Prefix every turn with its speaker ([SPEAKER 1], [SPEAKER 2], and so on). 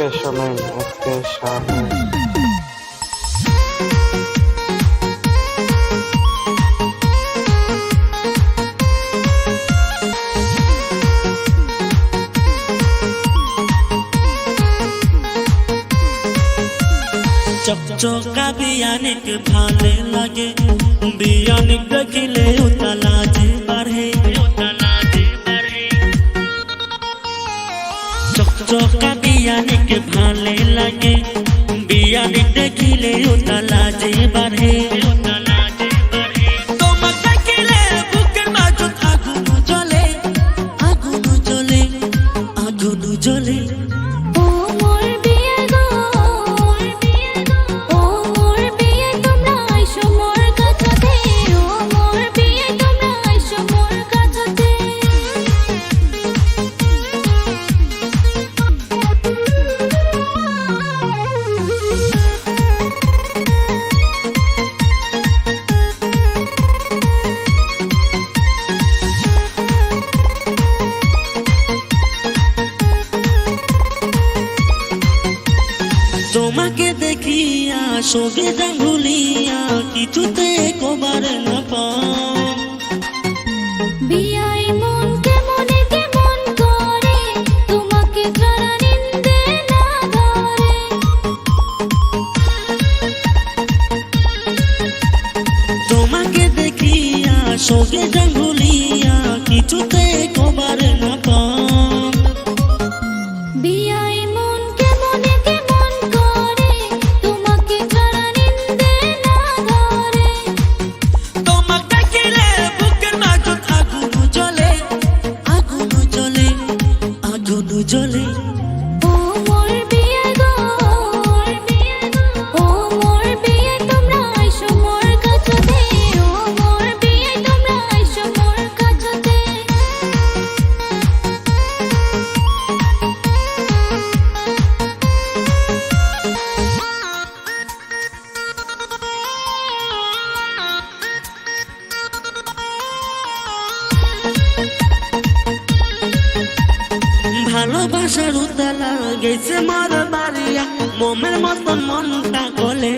[SPEAKER 1] আজকে শোনেন, আজকে শোনেন।
[SPEAKER 2] চকচকা বিয়ানিক ভালে লাগে, বিয়ানিক দেখিলে উতলাজে বাড়ে। চকচকা বিয়ানিক ভালে লাগে, বিয়ানিক দেখিলে উতলাজে বাড়ে। তোমাক দেখিলে বুকের মাঝত আগুন জ্বলে, আগুন জ্বলে, আগুন জ্বলে। তোমাকে দেখিয়া সবে জাঙ্গুলিয়া কিছুতে কবার না পাও।
[SPEAKER 3] বিয়াই মন কেমনে কেমন করে, তোমাকে ছাড়া নিন্দে না ধরে।
[SPEAKER 2] তোমাকে দেখিয়া সবে জাঙ্গুলিয়া কিছুতে কবার না পাও।
[SPEAKER 3] বিয়াই মন কেমনে কেমন করে, তোমাকে ছাড়া নিন্দে না ধরে।
[SPEAKER 2] তোমাক দেখিলে বুকের মাঝত আগুন জ্বলে, আগুন জ্বলে, আগুন জ্বলে।
[SPEAKER 3] ও মোর বিয়ে গো, ও মোর বিয়ে তোমরা আইসো মোর কাছতে। ও মোর বিয়ে তোমরা আইসো মোর কাছতে।
[SPEAKER 2] ভালোবাসার উতলা গেছে মর বাড়িয়া, মোমের মতন মনটা গলে।